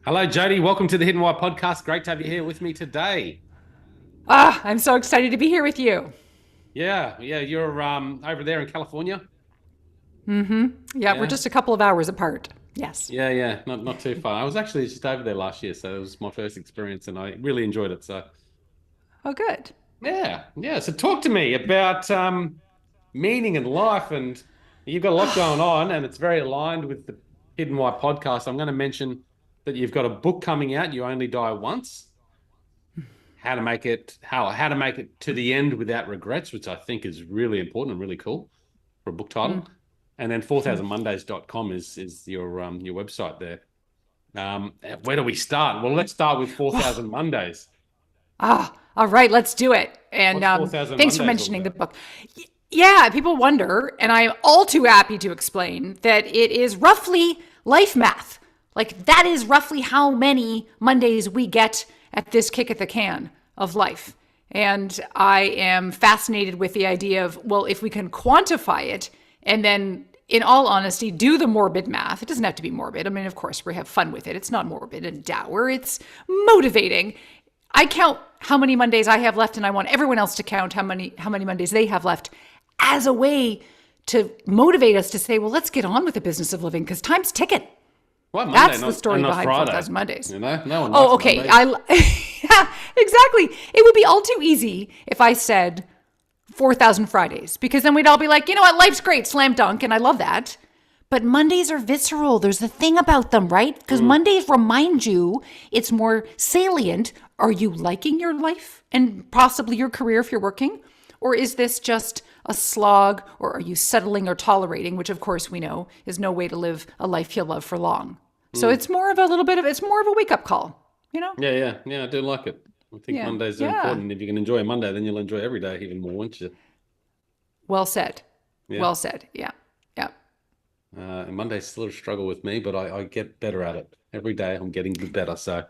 Hello, Jodi. Welcome to the Hidden Why podcast. Great to have you here with me today. I'm so excited to be here with you. Yeah, you're over there in California. Yeah, we're Yeah, just a couple of hours apart. Yes. yeah, not too far. I was actually just over there last year, so it was my first experience, and I really enjoyed it. So Oh, good. yeah. So talk to me about meaning in life, and you've got a lot going on, and it's very aligned with the Hidden Why podcast. I'm going to mention that you've got a book coming out. You only die once. How to make it to the end without regrets, which I think is really important and really cool for a book title. And then 4000mondays.com is your website there. Where do we start? Well, let's start with Wow. 4000 Mondays. All right, let's do it. And What's 4000 thanks for Mondays all mentioning the about? book. Yeah, people wonder, and I'm all too happy to explain that it is roughly life math. Like, that is roughly how many Mondays we get at this kick at the can of life. And I am fascinated with the idea of, well, if we can quantify it and then, in all honesty, do the morbid math. It doesn't have to be morbid. I mean, of course, we have fun with it. It's not morbid and dour, it's motivating. I count how many Mondays I have left, and I want everyone else to count how many Mondays they have left as a way to motivate us to say, well, let's get on with the business of living because time's ticking. Why Monday, That's the not and story not behind Friday? 4,000 Mondays. You know, no one Oh, likes okay. Mondays. Yeah, exactly. It would be all too easy if I said 4,000 Fridays because then we'd all be like, you know what, life's great, slam dunk, and I love that. But Mondays are visceral. There's a thing about them, right? Because Mondays remind you it's more salient. Are you liking your life and possibly your career if you're working? Or is this just a slog? Or are you settling or tolerating, which of course we know is no way to live a life you'll love for long. So Mm. it's more of a little bit of, it's more of a wake up call, you know? Yeah, I do like it. I think Yeah. Mondays are Yeah. important. If you can enjoy a Monday, then you'll enjoy every day even more, won't you? Well said. Yeah. Well said. Yeah. Yeah. Monday's still a struggle with me, but I get better at it. Every day I'm getting better. So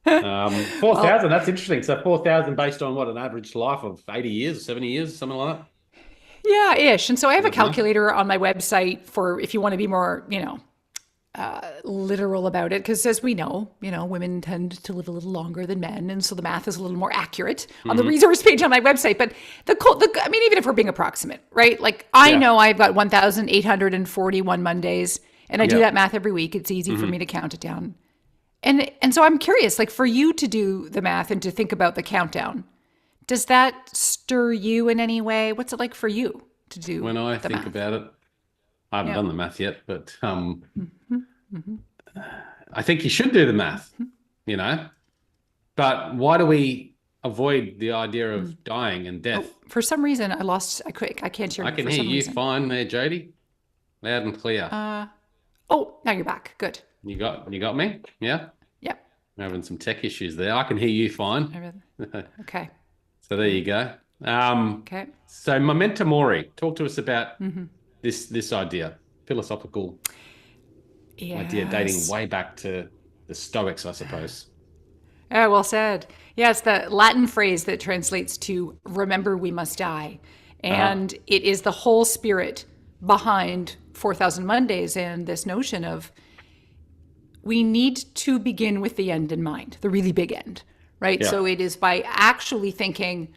Well, 4,000, that's interesting. So 4,000 based on what, an average life of 80 years, 70 years, something like that? yeah, ish. And so I have Is a that math? calculator on my website for if you want to be more, literal about it. Because as we know, women tend to live a little longer than men, and so the math is a little more accurate on the Hmm. resource page on my website. But I mean, even if we're being approximate, right? Like I Yeah. know I've got 1,841 Mondays, and I do Yeah. that math every week. It's easy for Hmm. me to count it down. And so I'm curious, like for you to do the math and to think about the countdown, does that stir you in any way? What's it like for you to do When I the think math? about it, I haven't Yeah. done the math yet, but I think you should do the math, you know. But why do we avoid the idea of dying and Oh, death? for some reason I lost. I can't hear I you can for hear some you reason. fine there, Jody. Loud and clear. Oh, now you're back. Good. You got me? Yeah? Yeah. I'm having some tech issues there. I can hear you fine. Okay. So there you go. Um, Okay. so Memento Mori, talk to us about this idea, philosophical idea dating Yes. way back to the Stoics, I suppose. Oh, well said. Yeah, it's the Latin phrase that translates to remember we must die. Uh-huh. And it is the whole spirit behind 4,000 Mondays and this notion of we need to begin with the end in mind, the really big end, right? Yeah. So it is by actually thinking,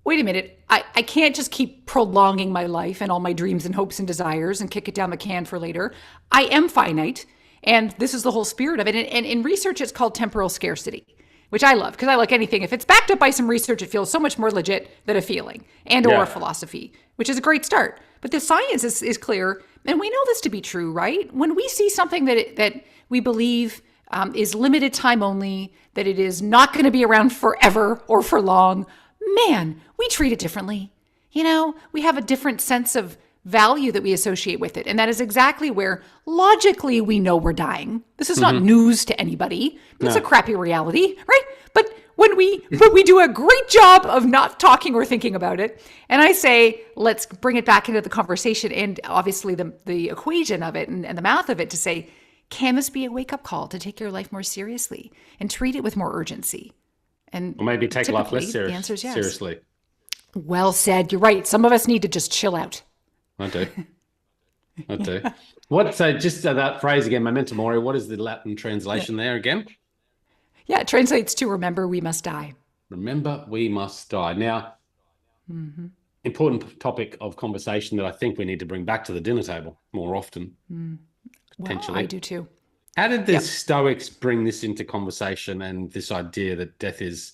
wait a minute, I can't just keep prolonging my life and all my dreams and hopes and desires and kick it down the can for later. I am finite. And this is the whole spirit of it. And in research, it's called temporal scarcity, which I love because I like anything. If it's backed up by some research, it feels so much more legit than a feeling and or a Yeah. philosophy, which is a great start. But the science is clear. And we know this to be true, right? When we see something that we believe is limited time only, that it is not going to be around forever or for long, man, we treat it differently. We have a different sense of value that we associate with it. And that is exactly where logically we know we're dying. This is not Hmm. news to anybody. It's a No. crappy reality, right? But when we do a great job of not talking or thinking about it, and I say, let's bring it back into the conversation and obviously the equation of it and the math of it to say, can this be a wake up call to take your life more seriously and treat it with more urgency? And Or maybe take life less typically the answer is yes. seriously. Well said. You're right. Some of us need to just chill out. I do. I do. So just that phrase again, Memento Mori, what is the Latin Yeah. translation there again? Yeah, it translates to remember we must die. Remember, we must die. Now, Hmm. important topic of conversation that I think we need to bring back to the dinner table more often, Well, I potentially. do too. How did the Yep. Stoics bring this into conversation and this idea that death is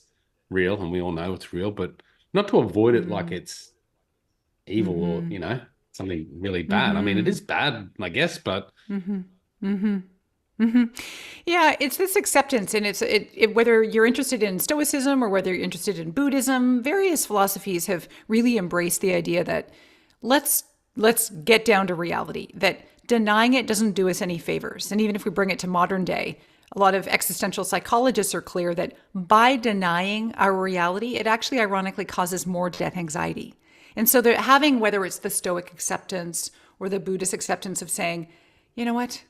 real, and we all know it's real, but not to avoid it like Mm-hmm. it's evil or, something really bad. I mean, it Mm-hmm. is bad, I guess, but Mm-hmm. Mm-hmm. Mm-hmm. Yeah, it's this acceptance, and whether you're interested in Stoicism or whether you're interested in Buddhism, various philosophies have really embraced the idea that let's let's get down to reality. That denying it doesn't do us any favors, and even if we bring it to modern day, a lot of existential psychologists are clear that by denying our reality, it actually ironically causes more death anxiety. And so they're having, whether it's the Stoic acceptance or the Buddhist acceptance of saying, you know what?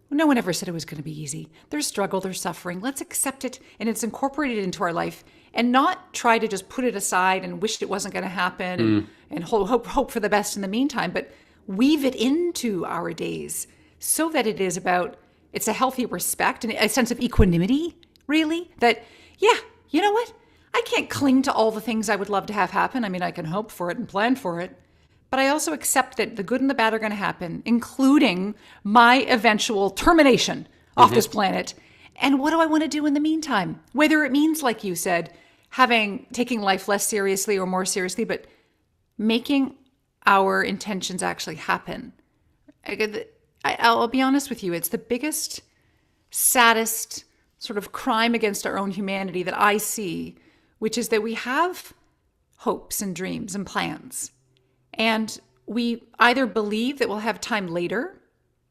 No one ever said it was going to be easy. There's struggle, there's suffering. Let's accept it and it's incorporated into our life and not try to just put it aside and wish it wasn't going to happen mm, and hope for the best in the meantime, but weave it into our days so that it's a healthy respect and a sense of equanimity, really, that, yeah, you know what? I can't cling to all the things I would love to have happen. I mean, I can hope for it and plan for it, but I also accept that the good and the bad are going to happen, including my eventual termination off this mhm, planet. And what do I want to do in the meantime? Whether it means, like you said, taking life less seriously or more seriously, but making our intentions actually happen. I'll be honest with you, it's the biggest, saddest sort of crime against our own humanity that I see, which is that we have hopes and dreams and plans. And we either believe that we'll have time later,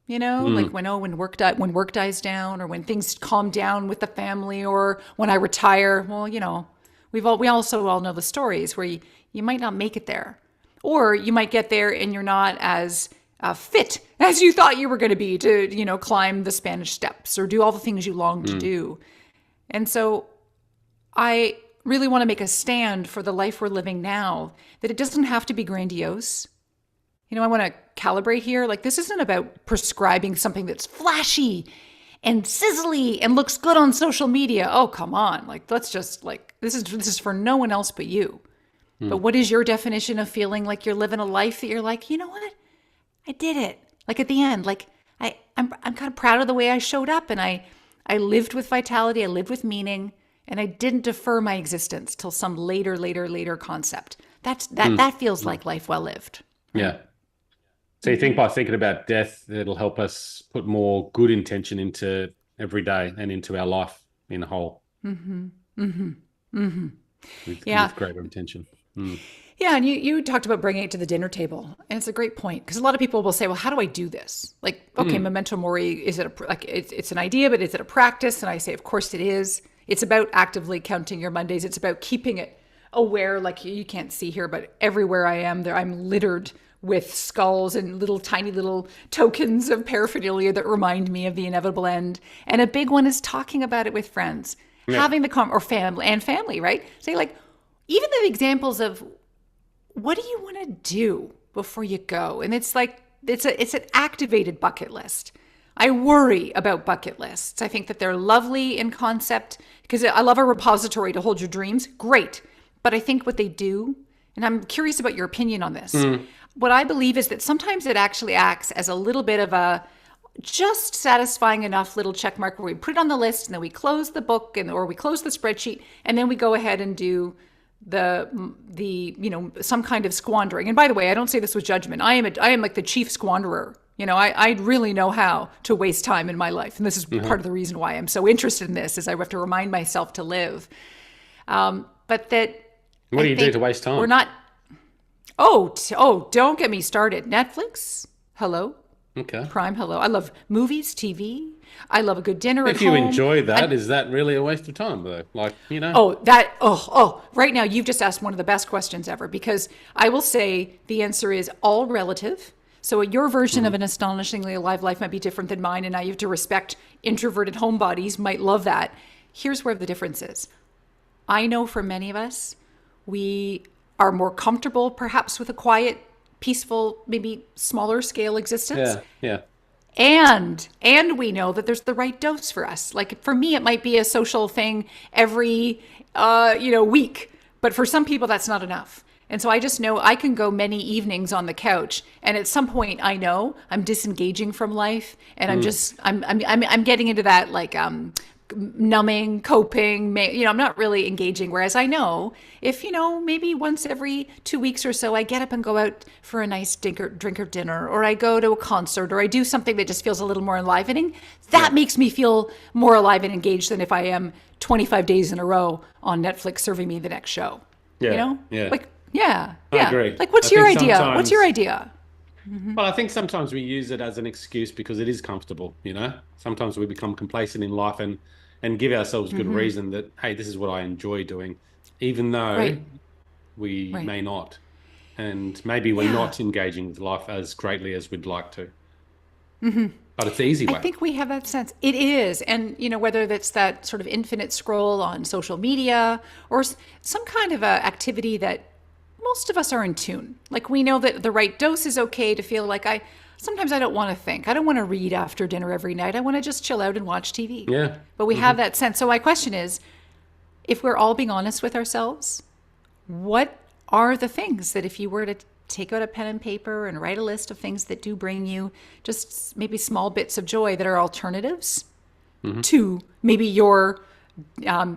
like mm, when work dies down or when things calm down with the family or when I retire. Well, we also all know the stories where you might not make it there. Or you might get there and you're not as fit as you thought you were going to be to, climb the Spanish steps or do all the things you long to mm. do. And so I really want to make a stand for the life we're living now, that it doesn't have to be grandiose. I want to calibrate here. Like, this isn't about prescribing something that's flashy and sizzly and looks good on social media. Oh, come on. Like, let's just this is for no one else but you. But what is your definition of feeling like you're living a life that you're like, you know what? I did it. Like at the end, like I'm kind of proud of the way I showed up and I lived with vitality, I lived with meaning, and I didn't defer my existence till some later concept. That feels like life well lived, right? Yeah. So you think by thinking about death, it'll help us put more good intention into every day and into our life in a whole Yeah. with greater intention. Mm. Yeah, and you talked about bringing it to the dinner table, and it's a great point because a lot of people will say, "Well, how do I do this?" Like, okay, Mm. memento mori, is it it's an idea, but is it a practice? And I say, of course it is. It's about actively counting your Mondays. It's about keeping it aware. Like you can't see here, but everywhere I am, there I'm littered with skulls and little tiny little tokens of paraphernalia that remind me of the inevitable end. And a big one is talking about it with friends, Yeah. having or family, right? Say like, even the examples of what do you want to do before you go? And it's like it's an activated bucket list. I worry about bucket lists. I think that they're lovely in concept because I love a repository to hold your dreams. Great. But I think what they do, and I'm curious about your opinion on this. Mm. What I believe is that sometimes it actually acts as a little bit of a just satisfying enough little check mark where we put it on the list and then we close the book or we close the spreadsheet and then we go ahead and do the some kind of squandering. And by the way, I don't say this with judgment. I am like the chief squanderer. I really know how to waste time in my life, and this is part of the reason why I'm so interested in this. Is I have to remind myself to live. But that What I do you do think to waste time? we're not. Oh, don't get me started. Netflix, hello. Okay. Prime, hello. I love movies, TV. I love a good dinner at If you home. enjoy that, is that really a waste of time though? Like, Right now you've just asked one of the best questions ever because I will say the answer is all relative. So your version of an astonishingly alive life might be different than mine, and now you have to respect introverted homebodies might love that. Here's where the difference is. I know for many of us, we are more comfortable perhaps with a quiet peaceful, maybe smaller scale existence. Yeah. And we know that there's the right dose for us. Like for me, it might be a social thing every week, but for some people that's not enough. And so I just know I can go many evenings on the couch, and at some point I know I'm disengaging from life, and I'm getting into that like numbing, coping, I'm not really engaging. Whereas I know if, maybe once every 2 weeks or so, I get up and go out for a nice drink or dinner, or I go to a concert, or I do something that just feels a little more enlivening, that makes me feel more alive and engaged than if I am 25 days in a row on Netflix serving me the next show. Yeah. Yeah. I agree. Like, what's your idea? What's your idea? Well, I think sometimes we use it as an excuse because it is comfortable, Sometimes we become complacent in life and give ourselves good reason that, hey, this is what I enjoy doing, even though we may not. And maybe we're not engaging with life as greatly as we'd like to. But it's the easy way. I think we have that sense. It is. And, whether that's that sort of infinite scroll on social media or some kind of a activity that most of us are in tune. Like we know that the right dose is okay to feel like sometimes I don't want to think. I don't want to read after dinner every night. I want to just chill out and watch TV. Yeah. But we have that sense. So my question is, if we're all being honest with ourselves, what are the things that if you were to take out a pen and paper and write a list of things that do bring you just maybe small bits of joy that are alternatives to maybe your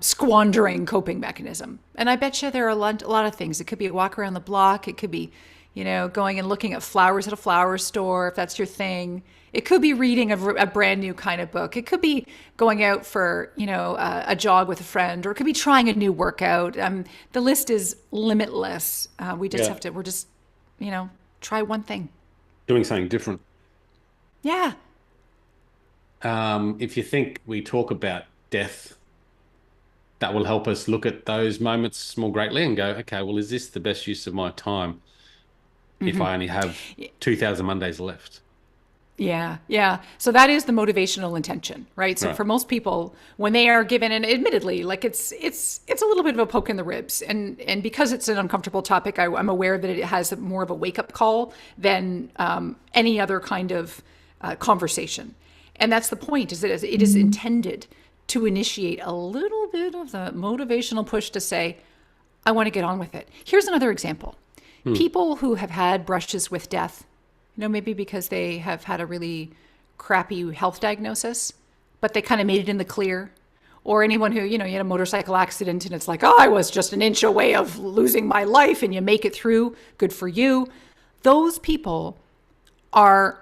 squandering coping mechanism? And I bet you there are a lot of things. It could be a walk around the block. It could be, going and looking at flowers at a flower store, if that's your thing. It could be reading a brand new kind of book. It could be going out for, a jog with a friend, or it could be trying a new workout. The list is limitless. We just have to, try one thing. Doing something different. Yeah. If you think we talk about death, that will help us look at those moments more greatly and go, okay, well, is this the best use of my time if I only have 2,000 Mondays left? Yeah. So that is the motivational intention, right? So for most people, when they are given, and admittedly, like it's a little bit of a poke in the ribs, and because it's an uncomfortable topic, I'm aware that it has more of a wake up call than any other kind of conversation. And that's the point, is that it is intended to initiate a little bit of the motivational push to say, I want to get on with it. Here's another example. People who have had brushes with death, maybe because they have had a really crappy health diagnosis, but they kind of made it in the clear. Or anyone who, you had a motorcycle accident and it's like, I was just an inch away of losing my life, and you make it through. Good for you. Those people are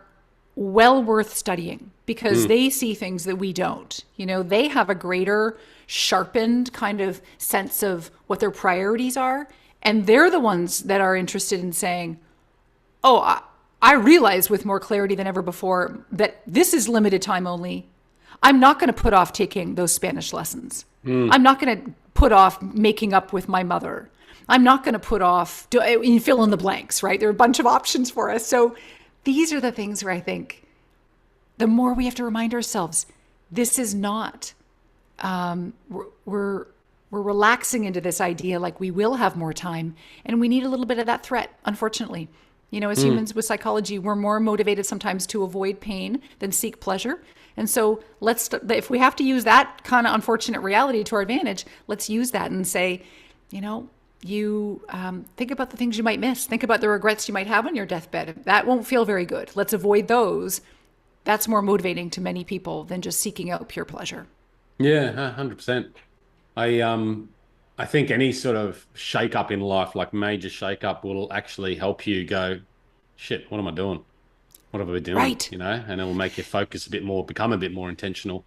well worth studying because they see things that we don't. They have a greater sharpened kind of sense of what their priorities are. And they're the ones that are interested in saying, oh, I realize with more clarity than ever before that this is limited time only. I'm not going to put off taking those Spanish lessons. I'm not going to put off making up with my mother. I'm not going to put off, you fill in the blanks, right? There are a bunch of options for us. So these are the things where I think the more we have to remind ourselves, this is not, we're relaxing into this idea like we will have more time, and we need a little bit of that threat, unfortunately. As humans with psychology, we're more motivated sometimes to avoid pain than seek pleasure. And so if we have to use that kind of unfortunate reality to our advantage, let's use that and say, you think about the things you might miss. Think about the regrets you might have on your deathbed. That won't feel very good. Let's avoid those. That's more motivating to many people than just seeking out pure pleasure. Yeah, 100%. I think any sort of shake up in life, like major shake up, will actually help you go, shit, what am I doing? What have I been doing? Right. And it will make you focus a bit more, become a bit more intentional.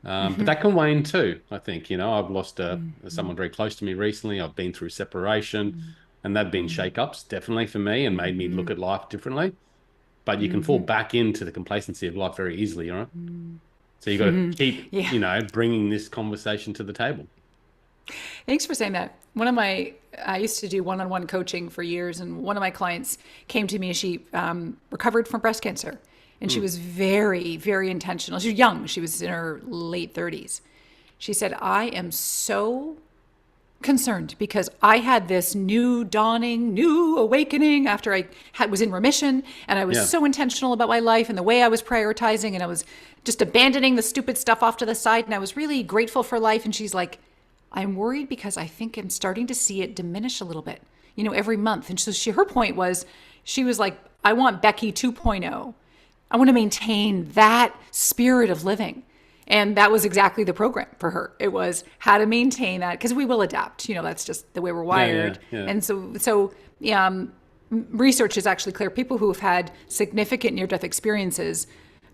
But that can wane too, I think. I've lost someone very close to me recently. I've been through separation, and they've been shake-ups definitely for me and made me look at life differently. But you can fall back into the complacency of life very easily, right? So you got to keep, bringing this conversation to the table. Thanks for saying that. I used to do one-on-one coaching for years, and one of my clients came to me. She recovered from breast cancer, and she was very, very intentional. She was young. She was in her late 30s. She said, I am so concerned because I had this new dawning, new awakening after was in remission, and I was Yeah. so intentional about my life and the way I was prioritizing, and I was just abandoning the stupid stuff off to the side, and I was really grateful for life. And she's like, I'm worried because I think I'm starting to see it diminish a little bit, every month. And so her point was, she was like, I want Becky 2.0. I want to maintain that spirit of living. And that was exactly the program for her. It was how to maintain that, because we will adapt. That's just the way we're wired. Yeah. And so research is actually clear. People who have had significant near-death experiences,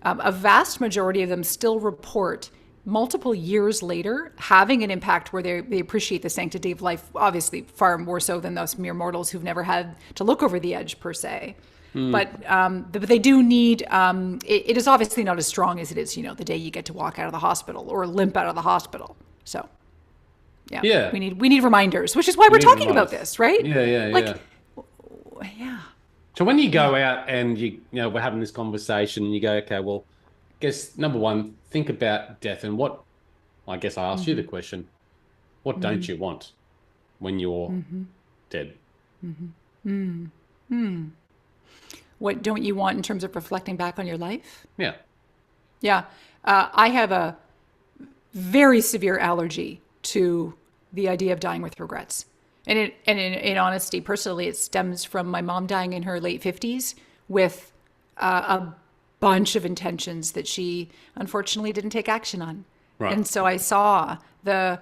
a vast majority of them still report multiple years later having an impact where they appreciate the sanctity of life, obviously far more so than those mere mortals who've never had to look over the edge per se. But they do need, it is obviously not as strong as it is, the day you get to walk out of the hospital or limp out of the hospital. So, Yeah. we need reminders, which is why we're talking about this, right? Yeah. Yeah. So when you go out and we're having this conversation and you go, okay, well, I guess number one, think about death and what, I guess I asked you the question, what don't you want when you're dead? What don't you want in terms of reflecting back on your life? Yeah. Yeah. I have a very severe allergy to the idea of dying with regrets. And in honesty, personally, it stems from my mom dying in her late 50s with a bunch of intentions that she unfortunately didn't take action on. Right. And so I saw the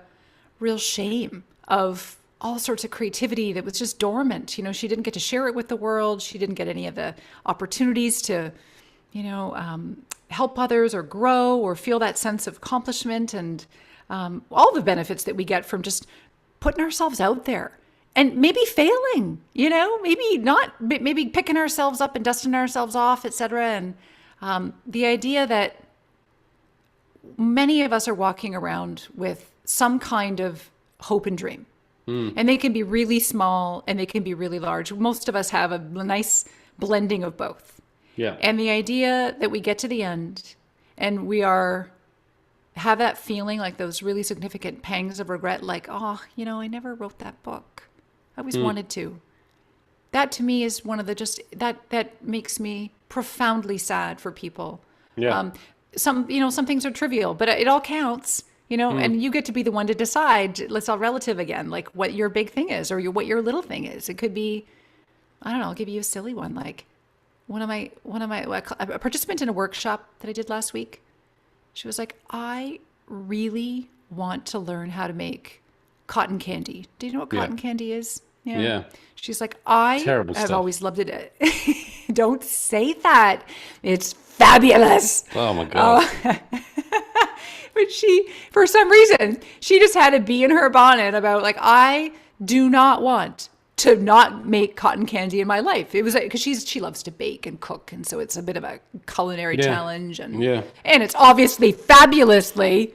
real shame of all sorts of creativity that was just dormant. She didn't get to share it with the world. She didn't get any of the opportunities to, help others or grow or feel that sense of accomplishment and all the benefits that we get from just putting ourselves out there and maybe failing, maybe picking ourselves up and dusting ourselves off, et cetera. And the idea that many of us are walking around with some kind of hope and dream. And they can be really small and they can be really large. Most of us have a nice blending of both. Yeah. And the idea that we get to the end and we have that feeling, like those really significant pangs of regret, like, oh, I never wrote that book. I always wanted to. That to me is one of the that makes me profoundly sad for people. Yeah. Some things are trivial, but it all counts. And you get to be the one to decide. It's all relative again, like what your big thing is or what your little thing is. It could be, I don't know, I'll give you a silly one. Like a participant in a workshop that I did last week, she was like, I really want to learn how to make cotton candy. Do you know what cotton candy is? Yeah. She's like, I Terrible have stuff. always loved it. Don't say that. It's fabulous. Oh my God. But she, for some reason, she just had a bee in her bonnet about like, I do not want to not make cotton candy in my life. It was because she loves to bake and cook. And so it's a bit of a culinary challenge. And it's obviously fabulously.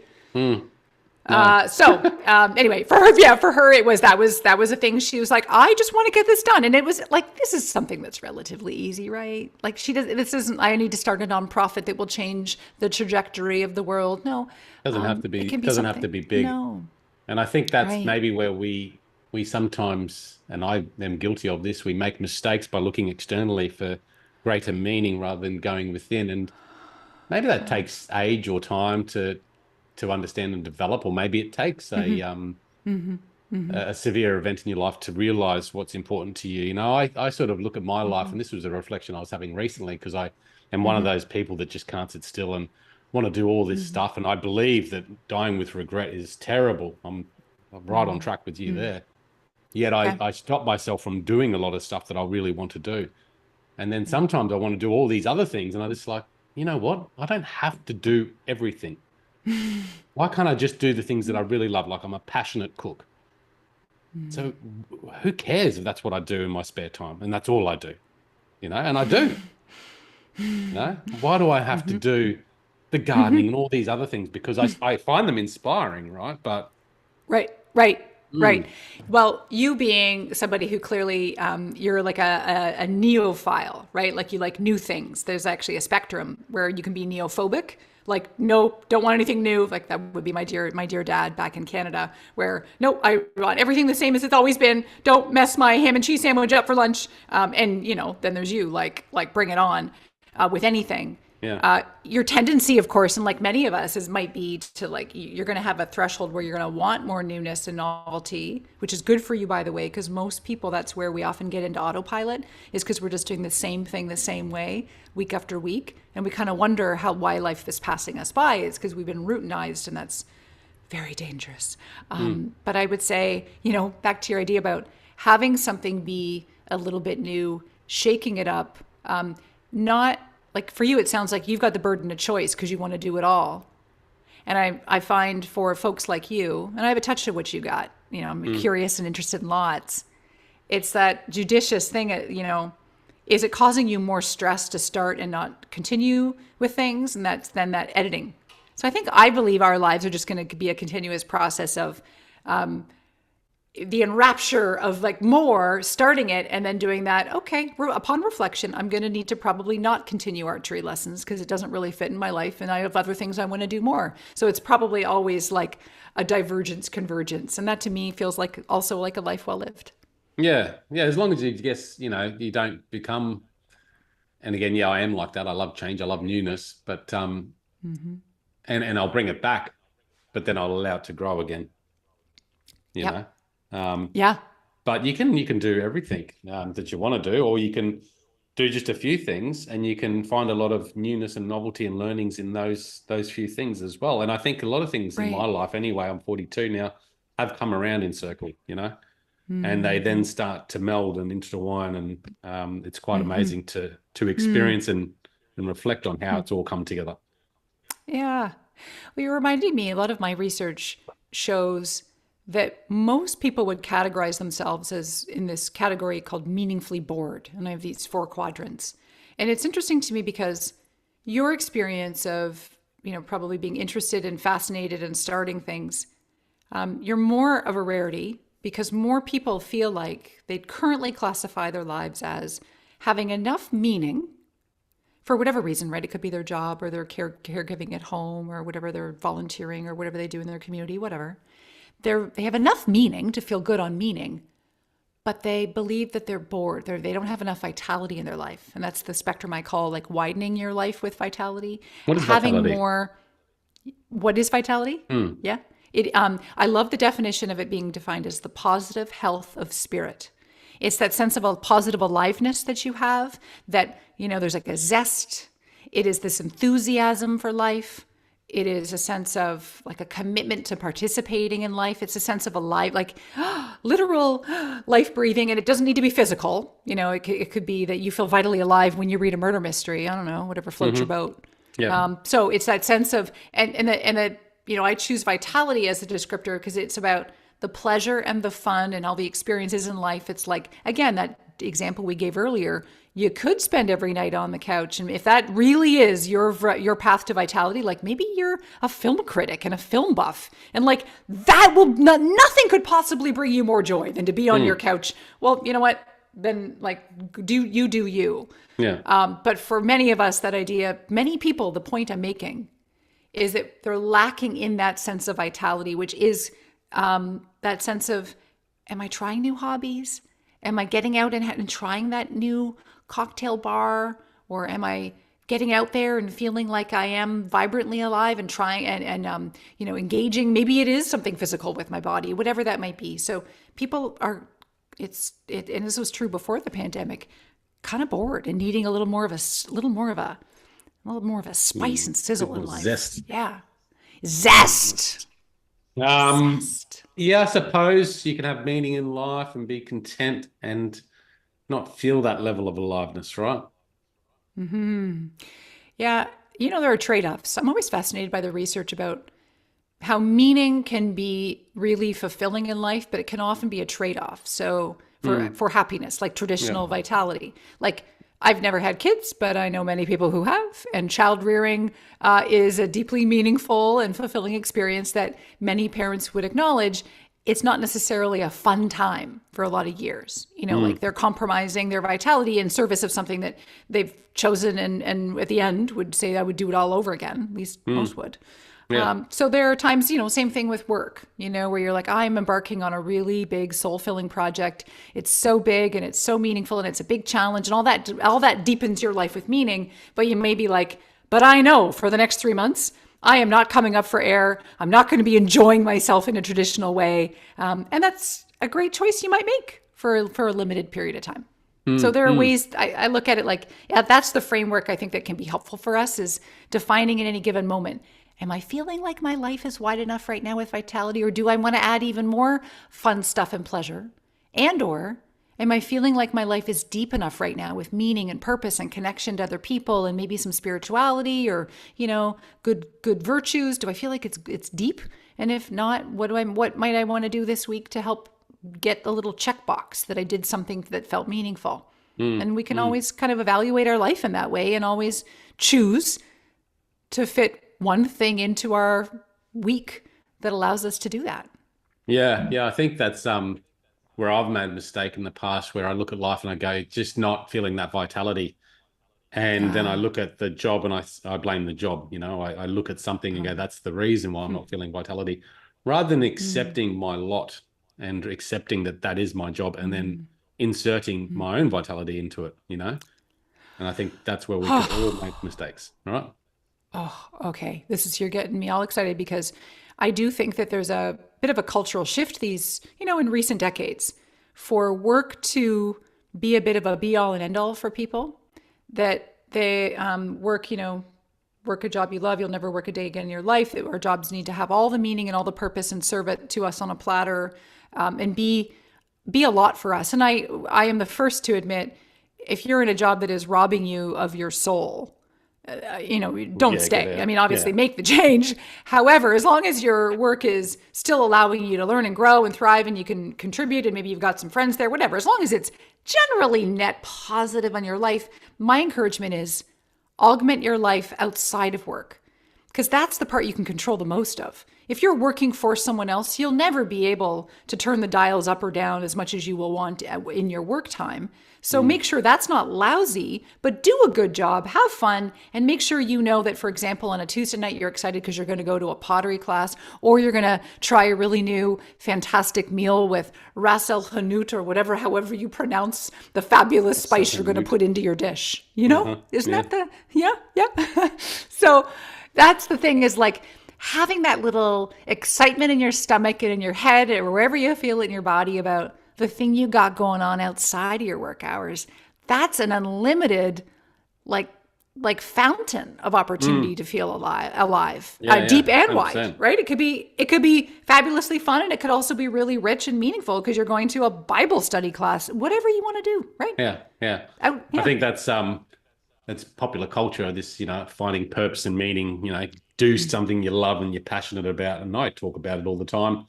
Anyway, for her, that was a thing. She was like, I just want to get this done. And it was like, this is something that's relatively easy, right? Like I need to start a nonprofit that will change the trajectory of the world. No, Doesn't have to be, it can be doesn't have to something. be big. No. And I think that's Right. maybe where we sometimes, and I am guilty of this, we make mistakes by looking externally for greater meaning rather than going within. And maybe that takes age or time to understand and develop, or maybe it takes a severe event in your life to realize what's important to you. I sort of look at my life, and this was a reflection I was having recently, because I am one of those people that just can't sit still and want to do all this stuff. And I believe that dying with regret is terrible. I'm right on track with you there. Yet I stop myself from doing a lot of stuff that I really want to do. And then sometimes I want to do all these other things, and I just like, you know what? I don't have to do everything. Why can't I just do the things that I really love? Like, I'm a passionate cook. So who cares if that's what I do in my spare time? And that's all I do, and I do. Why do I have to do the gardening and all these other things? Because I find them inspiring, right? But Right. Well, you being somebody who clearly, you're like a neophile, right? Like you like new things. There's actually a spectrum where you can be neophobic, Like, nope, don't want anything new. Like that would be my dear dad back in Canada, where nope, I want everything the same as it's always been. Don't mess my ham and cheese sandwich up for lunch. And then there's you, like bring it on with anything. Yeah. Your tendency, of course, and like many of us, might be to like, you're going to have a threshold where you're going to want more newness and novelty, which is good for you, by the way, because most people, that's where we often get into autopilot, is because we're just doing the same thing the same way week after week. And we kind of wonder why life is passing us by. It's because we've been routinized, and that's very dangerous. But I would say, back to your idea about having something be a little bit new, shaking it up, not like for you, it sounds like you've got the burden of choice because you want to do it all. And I find for folks like you, and I have a touch of what you got, I'm curious and interested in lots. It's that judicious thing, is it causing you more stress to start and not continue with things? And then that editing. So I believe our lives are just going to be a continuous process of the enrapture of like more, starting it and then doing that. Okay, upon reflection, I'm going to need to probably not continue archery lessons because it doesn't really fit in my life, and I have other things I want to do more. So it's probably always like a divergence, convergence, and that to me feels like also like a life well lived. Yeah. As long as you don't become. And again, I am like that. I love change. I love newness, but and I'll bring it back, but then I'll allow it to grow again. You know. But you can do everything that you want to do, or you can do just a few things, and you can find a lot of newness and novelty and learnings in those few things as well. And I think a lot of things in my life, anyway, I'm 42 now, have come around in circle, and they then start to meld and intertwine, and it's quite amazing to experience and reflect on how it's all come together. Yeah. Well, you reminded me, a lot of my research shows that most people would categorize themselves as in this category called meaningfully bored. And I have these 4 quadrants. And it's interesting to me because your experience of, probably being interested and fascinated and starting things, you're more of a rarity because more people feel like they currently classify their lives as having enough meaning for whatever reason, right? It could be their job or their caregiving at home or whatever they're volunteering or whatever they do in their community, whatever. They have enough meaning to feel good on meaning, but they believe that they're bored. They don't have enough vitality in their life. And that's the spectrum I call like widening your life with vitality. What is having vitality? More. What is vitality? Yeah. I love the definition of it being defined as the positive health of spirit. It's that sense of a positive aliveness that you have, that, there's like a zest. It is this enthusiasm for life. It is a sense of like a commitment to participating in life. It's a sense of alive, like literal life breathing. And it doesn't need to be physical. It could be that you feel vitally alive when you read a murder mystery. I don't know, whatever floats your boat. Yeah. So it's that sense of, I choose vitality as a descriptor because it's about the pleasure and the fun and all the experiences in life. It's like, again, that example we gave earlier, you could spend every night on the couch. And if that really is your path to vitality, like maybe you're a film critic and a film buff, and like that nothing could possibly bring you more joy than to be on your couch. Well, you know what? Then like, do you. Yeah. But for many of us, that idea, many people, the point I'm making is that they're lacking in that sense of vitality, which is that sense of, am I trying new hobbies? Am I getting out and trying that new cocktail bar? Or am I getting out there and feeling like I am vibrantly alive and trying and engaging? Maybe it is something physical with my body, whatever that might be. So people are, and this was true before the pandemic, kind of bored and needing a little more of a spice and sizzle in life. Zest. Yeah. Zest. Yeah, I suppose you can have meaning in life and be content and not feel that level of aliveness, right? Yeah. There are trade-offs. I'm always fascinated by the research about how meaning can be really fulfilling in life, but it can often be a trade-off. So for happiness, like traditional vitality, like I've never had kids, but I know many people who have, and child rearing is a deeply meaningful and fulfilling experience that many parents would acknowledge. it's not necessarily a fun time for a lot of years. Like they're compromising their vitality in service of something that they've chosen, and at the end would say, I would do it all over again. At least most would. Yeah. So there are times, same thing with work, where you're like, I'm embarking on a really big soul-filling project. It's so big and it's so meaningful and it's a big challenge, and all that deepens your life with meaning. But you may be like, but I know for the next 3 months, I am not coming up for air. I'm not going to be enjoying myself in a traditional way. And that's a great choice you might make for a limited period of time. So there are ways I look at it like, yeah, that's the framework I think that can be helpful for us, is defining in any given moment. Am I feeling like my life is wide enough right now with vitality, or do I want to add even more fun stuff and pleasure? Or am I feeling like my life is deep enough right now with meaning and purpose and connection to other people and maybe some spirituality or, good virtues? Do I feel like it's deep? And if not, what might I want to do this week to help get a little checkbox that I did something that felt meaningful? And we can always kind of evaluate our life in that way and always choose to fit one thing into our week that allows us to do that. Yeah. I think that's where I've made a mistake in the past, where I look at life and I go, just not feeling that vitality. And then I look at the job and I blame the job. I look at something and go, that's the reason why I'm not feeling vitality, rather than accepting my lot and accepting that is my job, and then inserting my own vitality into it, And I think that's where we can all make mistakes, right? Oh, okay. You're getting me all excited, because I do think that there's a bit of a cultural shift in recent decades, for work to be a bit of a be all and end all for people, that they work a job you love. You'll never work a day again in your life. Our jobs need to have all the meaning and all the purpose and serve it to us on a platter, and be a lot for us. And I am the first to admit, if you're in a job that is robbing you of your soul, don't stay. I mean, obviously make the change. However, as long as your work is still allowing you to learn and grow and thrive, and you can contribute, and maybe you've got some friends there, whatever, as long as it's generally net positive on your life, my encouragement is augment your life outside of work, because that's the part you can control the most of. If you're working for someone else, you'll never be able to turn the dials up or down as much as you will want in your work time. So make sure that's not lousy, but do a good job, have fun, and make sure that, for example, on a Tuesday night, you're excited because you're going to go to a pottery class, or you're going to try a really new, fantastic meal with ras el hanout, or however you pronounce the fabulous spice you're going to put into your dish. Isn't that the, yeah. So that's the thing, is like having that little excitement in your stomach and in your head, or wherever you feel it in your body, about the thing you got going on outside of your work hours. That's an unlimited, like fountain of opportunity to feel alive, deep and 100%. Wide, right? It could be fabulously fun, and it could also be really rich and meaningful because you're going to a Bible study class, whatever you want to do, right? Yeah. I think that's popular culture, this, finding purpose and meaning, do something you love and you're passionate about. And I talk about it all the time.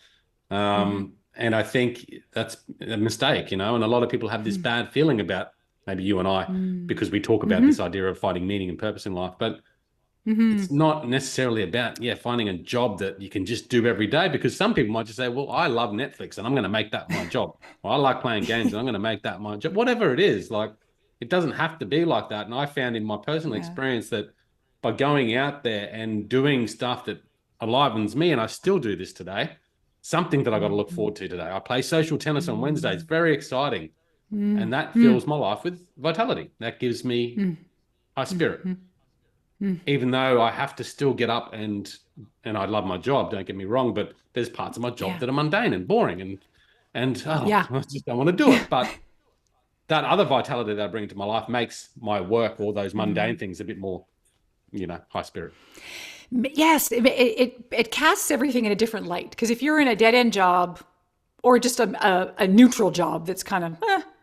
And I think that's a mistake, and a lot of people have this bad feeling about maybe you and I, because we talk about this idea of finding meaning and purpose in life, but it's not necessarily about, finding a job that you can just do every day, because some people might just say, well, I love Netflix and I'm going to make that my job. Or I like playing games and I'm going to make that my job. Whatever it is, like, it doesn't have to be like that. And I found in my personal experience that by going out there and doing stuff that enlivens me, and I still do this today, something that I got to look forward to today. I play social tennis on Wednesdays. Very exciting. And that fills my life with vitality. That gives me high spirit. Even though I have to still get up and I love my job, don't get me wrong, but there's parts of my job that are mundane and boring and I just don't want to do it. But that other vitality that I bring to my life makes my work, all those mundane things, a bit more, high spirit. Yes, it casts everything in a different light. Because if you're in a dead-end job, or just a neutral job that's kind of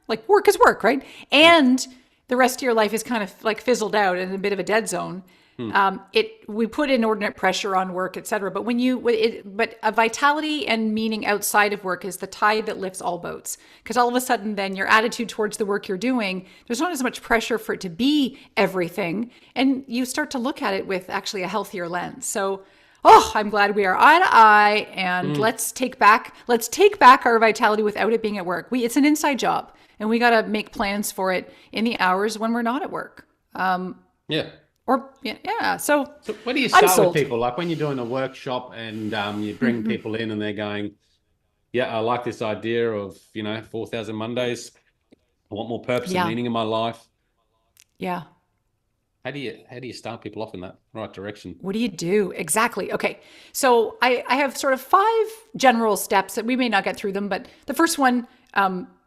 like work is work, right? And the rest of your life is kind of like fizzled out in a bit of a dead zone. We put inordinate pressure on work, et cetera. But but a vitality and meaning outside of work is the tide that lifts all boats. Because all of a sudden, then your attitude towards the work you're doing, there's not as much pressure for it to be everything, and you start to look at it with actually a healthier lens. So Oh, I'm glad we are eye to eye, and let's take back our vitality without it being at work. It's an inside job, and we got to make plans for it in the hours when we're not at work. Yeah. So where do you start with people? Like when you're doing a workshop and you bring people in and they're going, yeah, I like this idea of, 4,000 Mondays. I want more purpose and meaning in my life. Yeah. How do you start people off in that right direction? What do you do? Exactly. Okay. So I have sort of 5 general steps that we may not get through them, but the first one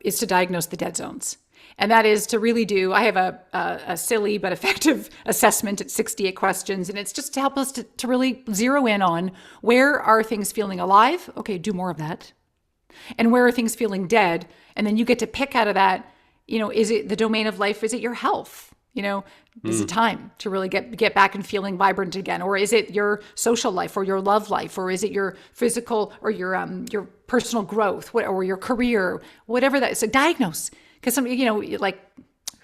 is to diagnose the dead zones. And that is to really I have a silly but effective assessment at 68 questions. And it's just to help us to really zero in on where are things feeling alive? Okay, do more of that. And where are things feeling dead? And then you get to pick out of that, is it the domain of life? Is it your health? Is it time to really get back and feeling vibrant again? Or is it your social life or your love life? Or is it your physical or your personal growth or your career, whatever that is? So diagnose. Because like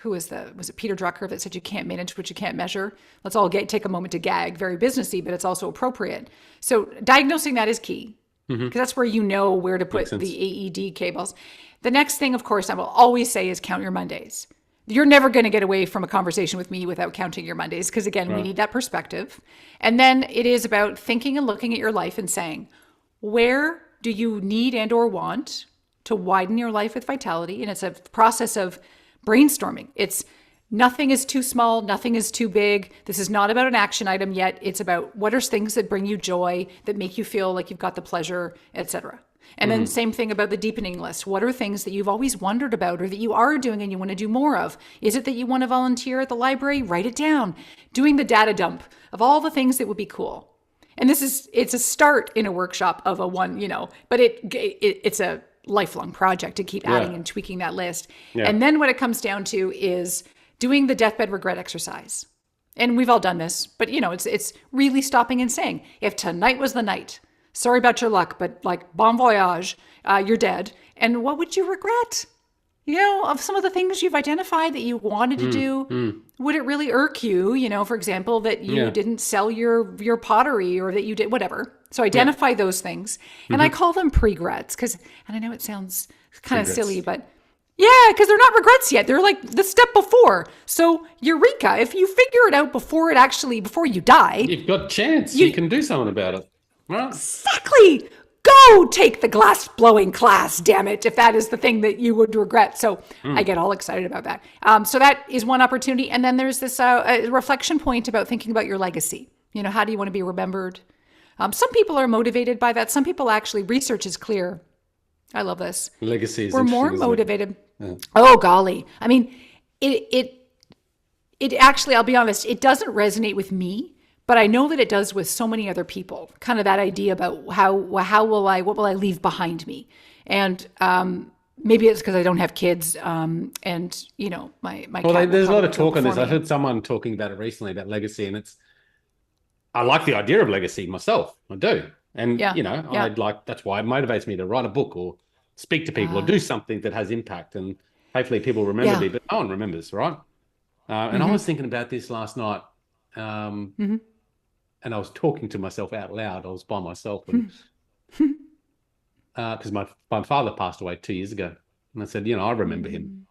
was it Peter Drucker that said you can't manage what you can't measure? Let's all take a moment to gag. Very businessy, but it's also appropriate. So diagnosing that is key because that's where where to put the AED cables. The next thing, of course, I will always say is count your Mondays. You're never going to get away from a conversation with me without counting your Mondays because, again, we need that perspective. And then it is about thinking and looking at your life and saying, where do you need and or want to widen your life with vitality? And it's a process of brainstorming. It's nothing is too small, nothing is too big. This is not about an action item yet. It's about what are things that bring you joy, that make you feel like you've got the pleasure, etc. And then same thing about the deepening list. What are things that you've always wondered about or that you are doing and you want to do more of? Is it that you want to volunteer at the library? Write it down. Doing the data dump of all the things that would be cool. And it's a start in a workshop of but it's a lifelong project to keep adding and tweaking that list. Yeah. And then what it comes down to is doing the deathbed regret exercise. And we've all done this, but it's really stopping and saying, if tonight was the night, sorry about your luck, but like bon voyage, you're dead. And what would you regret? Of some of the things you've identified that you wanted to do, would it really irk you, for example, that you didn't sell your pottery or that you did whatever. So identify those things. And I call them pregrets and I know it sounds kind of silly, but because they're not regrets yet. They're like the step before. So eureka, if you figure it out before you die. You've got a chance. You can do something about it. Right. Exactly. Go take the glass blowing class, damn it, if that is the thing that you would regret. So I get all excited about that. So that is one opportunity. And then there's this reflection point about thinking about your legacy. How do you want to be remembered? Some people are motivated by that. Some people actually, research is clear. I love this. Legacy is We're more motivated. Yeah. Oh, golly. I mean, it actually, I'll be honest, it doesn't resonate with me. But I know that it does with so many other people, kind of that idea about what will I leave behind me? And maybe it's because I don't have kids and, my Well, there's a lot of talk on this. I heard someone talking about it recently, about legacy, and I like the idea of legacy myself. I do. And, that's why it motivates me to write a book or speak to people or do something that has impact. And hopefully people remember me, but no one remembers, right? And I was thinking about this last night. And I was talking to myself out loud. I was by myself because my father passed away 2 years ago, and I said, I remember him,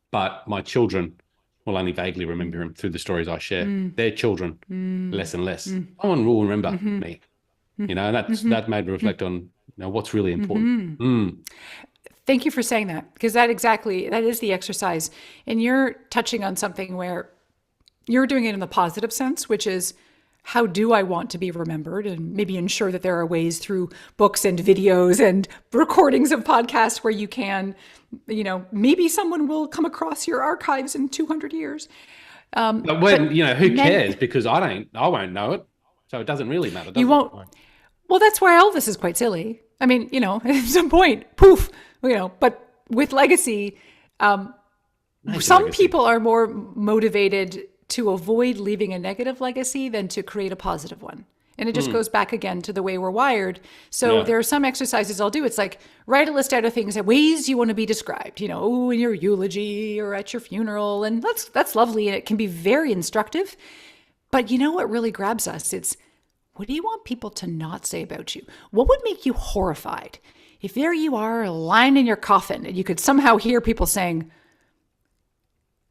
but my children will only vaguely remember him through the stories I share. Their children, less and less. No one will remember me, and that made me reflect on what's really important. Thank you for saying that, because that is the exercise, and you're touching on something where you're doing it in the positive sense, which is how do I want to be remembered, and maybe ensure that there are ways through books and videos and recordings of podcasts where you can, maybe someone will come across your archives in 200 years. But who cares? Because I won't know it. So it doesn't really matter. You won't. Well, that's why Elvis is quite silly. I mean, at some point, poof, but with legacy, some people are more motivated to avoid leaving a negative legacy than to create a positive one. And it just goes back again to the way we're wired. So there are some exercises I'll do. It's like, write a list out of things, ways you want to be described, in your eulogy or at your funeral. And that's lovely. And it can be very instructive. But you know what really grabs us? It's, what do you want people to not say about you? What would make you horrified if there you are lying in your coffin and you could somehow hear people saying,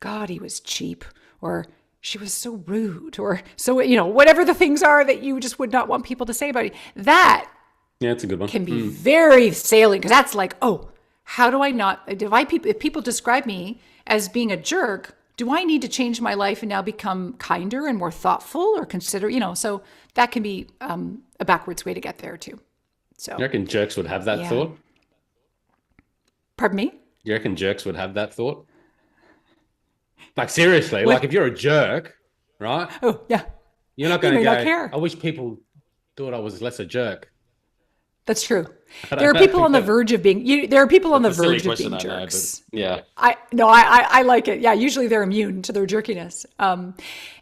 God, he was cheap, or she was so rude, or so, whatever the things are that you just would not want people to say about you. That that's a good one. Can be very salient, because that's like, oh, how do I not, if people describe me as being a jerk, do I need to change my life and now become kinder and more thoughtful or consider, so that can be a backwards way to get there too. So you reckon jerks would have that thought? Pardon me? You reckon jerks would have that thought? Like, seriously, like if you're a jerk, right? Oh, yeah. You're not going to go, not care. I wish people thought I was less a jerk. That's true. There are people on the verge of being, there are people on the verge of being jerks. Yeah. I like it. Yeah. Usually they're immune to their jerkiness. And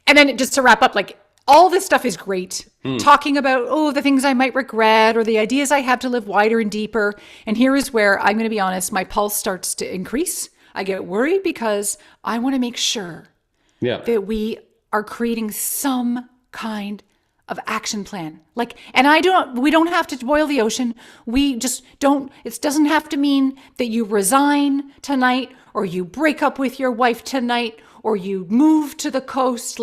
then just to wrap up, like, all this stuff is great. Talking about, the things I might regret or the ideas I have to live wider and deeper. And here is where I'm going to be honest, my pulse starts to increase. I get worried because I want to make sure that we are creating some kind of action plan. We don't have to boil the ocean. We just don't, it doesn't have to mean that you resign tonight or you break up with your wife tonight or you move to the coast.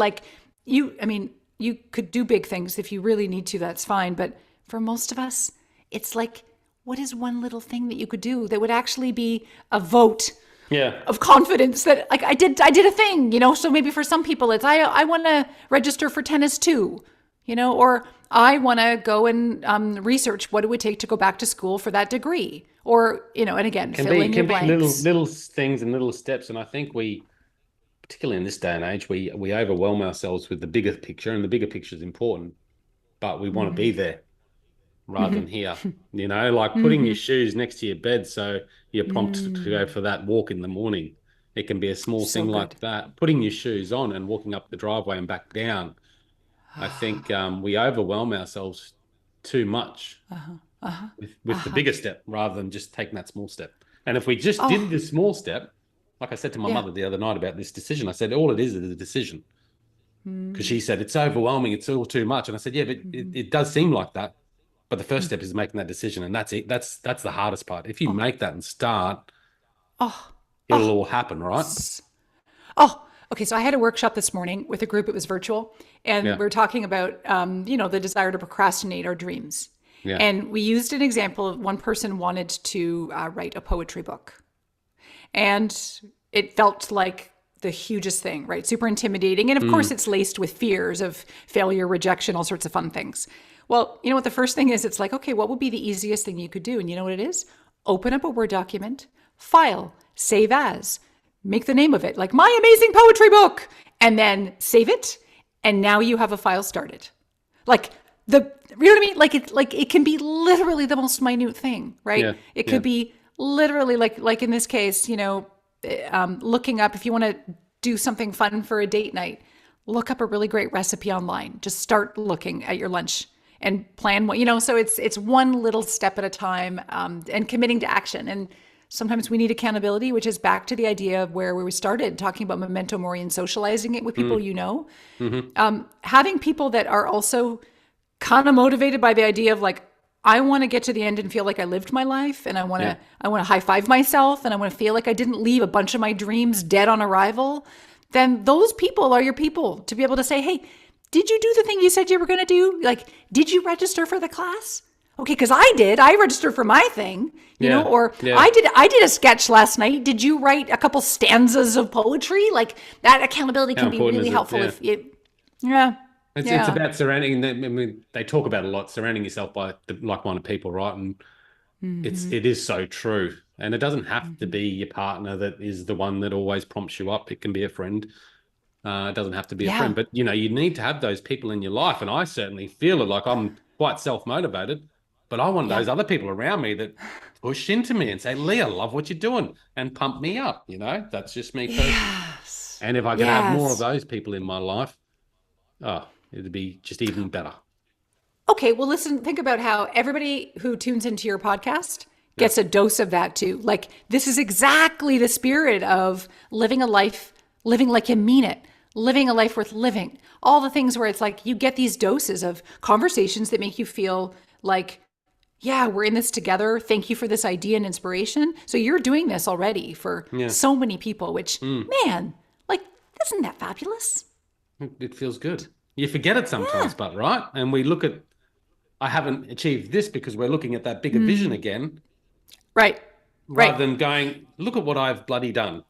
You could do big things if you really need to, that's fine. But for most of us, it's like, what is one little thing that you could do that would actually be a vote of confidence that, like, I did a thing, so maybe for some people it's, I want to register for tennis too, or I want to go and research what it would take to go back to school for that degree, or, and again, fill in your blanks. Little things and little steps. And I think we, particularly in this day and age, we overwhelm ourselves with the bigger picture, and the bigger picture is important, but we want to be there rather than here, like putting your shoes next to your bed so you're prompted to go for that walk in the morning. It can be a small thing like that. Putting your shoes on and walking up the driveway and back down. I think we overwhelm ourselves too much with the bigger step rather than just taking that small step. And if we just did this small step, like I said to my mother the other night about this decision, I said, all it is a decision. Because she said, it's overwhelming, it's all too much. And I said, yeah, but it does seem like that. But the first step is making that decision, and that's it. That's the hardest part. If you make that and start, it'll all happen, right? Okay. So I had a workshop this morning with a group. It was virtual, and we were talking about, the desire to procrastinate our dreams. Yeah. And we used an example of one person wanted to write a poetry book, and it felt like the hugest thing, right? Super intimidating, and of course, it's laced with fears of failure, rejection, all sorts of fun things. Well, you know what the first thing is? It's like, okay, what would be the easiest thing you could do? And you know what it is? Open up a Word document, file, save as, make the name of it, like My Amazing Poetry Book, and then save it. And now you have a file started. You know what I mean? It can be literally the most minute thing, right? Yeah, it could be literally like in this case, looking up, if you want to do something fun for a date night, look up a really great recipe online. Just start looking at your lunch and plan what, so it's one little step at a time, and committing to action. And sometimes we need accountability, which is back to the idea of where we started talking about Memento Mori and socializing it with people, having people that are also kind of motivated by the idea of like, I want to get to the end and feel like I lived my life, and I want to high five myself, and I want to feel like I didn't leave a bunch of my dreams dead on arrival. Then those people are your people to be able to say, hey, did you do the thing you said you were going to do? Like, did you register for the class? Okay, because I did. I registered for my thing, I did a sketch last night. Did you write a couple stanzas of poetry? Like, that accountability can be really helpful if you, It's about surrounding. I mean, they talk about a lot, surrounding yourself by the like-minded people, right? And it is so true. And it doesn't have to be your partner that is the one that always prompts you up. It can be a friend. It doesn't have to be a friend, but you need to have those people in your life. And I certainly feel it. Like, I'm quite self-motivated, but I want those other people around me that push into me and say, Lee, I love what you're doing, and pump me up. That's just me personally. Yes. And if I could have more of those people in my life, it'd be just even better. Okay, well, listen, think about how everybody who tunes into your podcast gets a dose of that too. Like, this is exactly the spirit of living a life, living like you mean it, living a life worth living, all the things where it's like you get these doses of conversations that make you feel like, yeah, we're in this together. Thank you for this idea and inspiration. So you're doing this already for so many people, which, man, like, isn't that fabulous? It feels good. You forget it sometimes, but right? And we look at, I haven't achieved this because we're looking at that bigger vision again. Right. Rather than going, look at what I've bloody done.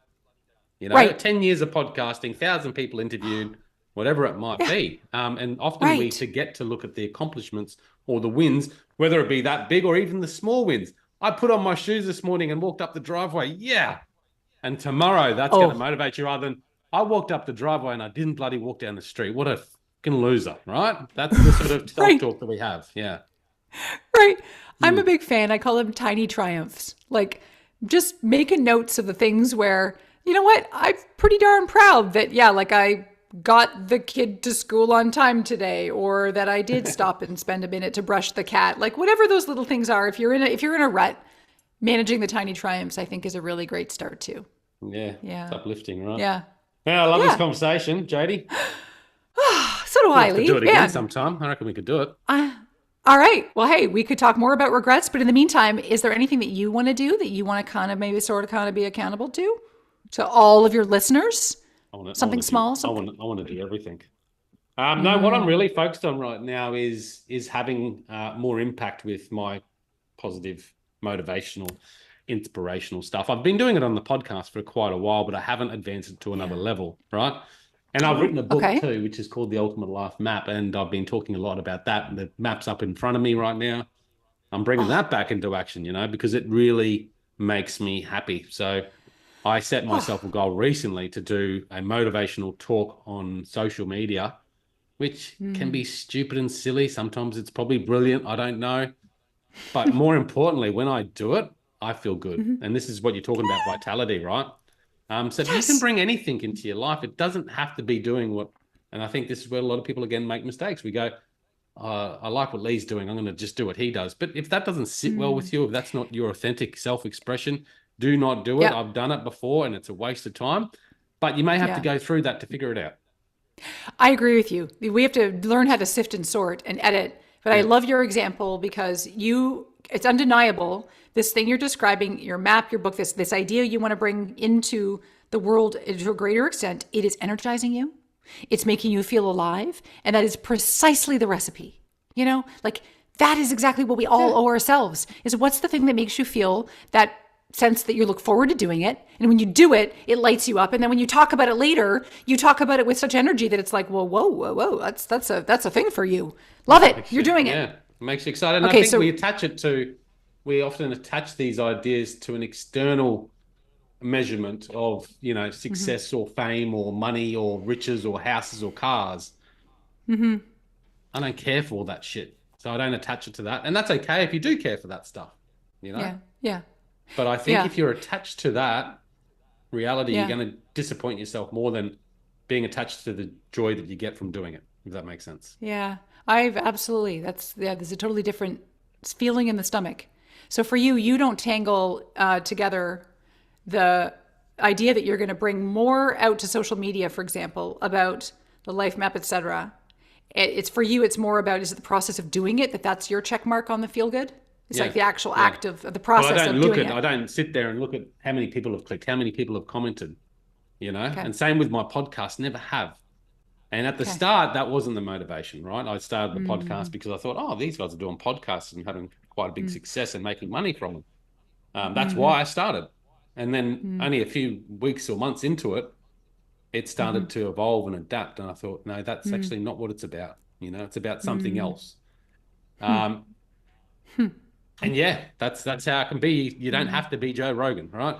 10 years of podcasting, 1,000 people interviewed, whatever it might be. And often we forget to look at the accomplishments or the wins, whether it be that big or even the small wins. I put on my shoes this morning and walked up the driveway. Yeah. And tomorrow that's going to motivate you rather than I walked up the driveway and I didn't bloody walk down the street. What a fucking loser, right? That's the sort of self-talk that we have. Yeah. Right. I'm a big fan. I call them tiny triumphs. Like just making notes of the things where, you know what? I'm pretty darn proud that, like I got the kid to school on time today, or that I did stop and spend a minute to brush the cat. Like whatever those little things are, if you're in a rut, managing the tiny triumphs, I think is a really great start too. Yeah. It's uplifting, right? Yeah. Yeah, I love this conversation, Jodi. So do I, Lee. Lee. Do it again sometime. I reckon we could do it. All right. Well, hey, we could talk more about regrets, but in the meantime, is there anything that you want to do that you want to kind of maybe sort of kind of be accountable to all of your listeners? Something small? I want to do everything. No, what I'm really focused on right now is having more impact with my positive, motivational, inspirational stuff. I've been doing it on the podcast for quite a while, but I haven't advanced it to another level, right? And I've written a book too, which is called The Ultimate Life Map, and I've been talking a lot about that. And the map's up in front of me right now. I'm bringing that back into action, because it really makes me happy. So I set myself a goal recently to do a motivational talk on social media, which can be stupid and silly. Sometimes it's probably brilliant. I don't know. But more importantly, when I do it, I feel good. And this is what you're talking about, vitality, right? So if you can bring anything into your life, it doesn't have to be doing what, and I think this is where a lot of people, again, make mistakes. We go, I like what Lee's doing. I'm going to just do what he does. But if that doesn't sit well with you, if that's not your authentic self-expression, do not do it. I've done it before and it's a waste of time. But you may have to go through that to figure it out. I agree with you. We have to learn how to sift and sort and edit. But I love your example because it's undeniable. This thing you're describing, your map, your book, this idea you want to bring into the world to a greater extent, it is energizing you. It's making you feel alive. And that is precisely the recipe. Like that is exactly what we all owe ourselves, is what's the thing that makes you feel that sense that you look forward to doing it. And when you do it, it lights you up. And then when you talk about it later, you talk about it with such energy that it's like, whoa, that's a thing for you. Love it. You're doing it. Yeah, it makes you excited. And I think we often attach these ideas to an external measurement of, success or fame or money or riches or houses or cars. I don't care for all that shit. So I don't attach it to that. And that's okay if you do care for that stuff, Yeah. But I think if you're attached to that reality, you're going to disappoint yourself more than being attached to the joy that you get from doing it, if that makes sense. Yeah, absolutely. There's a totally different feeling in the stomach. So for you, you don't tangle together the idea that you're going to bring more out to social media, for example, about the life map, etc. It's for you, it's more about, is it the process of doing it, that's your check mark on the feel good? It's like the actual act of the process of doing it. I don't sit there and look at how many people have clicked, how many people have commented, And same with my podcast, never have. And at the start, that wasn't the motivation, right? I started the podcast because I thought, these guys are doing podcasts and having quite a big success and making money from them. That's why I started. And then only a few weeks or months into it, it started to evolve and adapt. And I thought, no, that's actually not what it's about. It's about something else. And that's how it can be. You don't have to be Joe Rogan, right?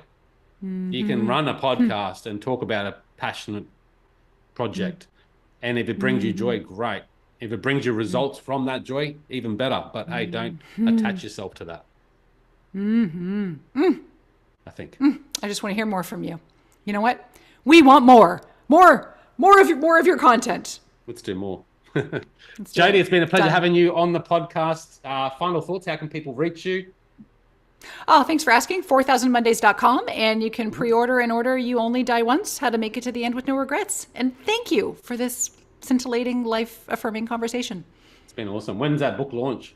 You can run a podcast and talk about a passionate project. And if it brings you joy, great. If it brings you results from that joy, even better. But hey, don't attach yourself to that. I think. I just want to hear more from you. You know what? We want more of your content. Let's do more. Jodi, it's been a pleasure having you on the podcast. Final thoughts, how can people reach you? Oh, thanks for asking. 4000mondays.com, and you can pre-order and order You Only Die Once, How to Make It to the End with No Regrets. And thank you for this scintillating, life-affirming conversation. It's been awesome. When's that book launch?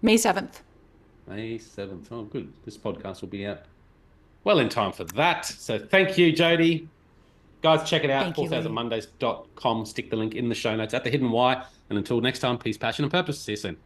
May 7th. May 7th. Oh, good. This podcast will be out well in time for that. So thank you, Jodi. Guys, check it out, 4000mondays.com. Stick the link in the show notes at the Hidden Why. And until next time, peace, passion, and purpose. See you soon.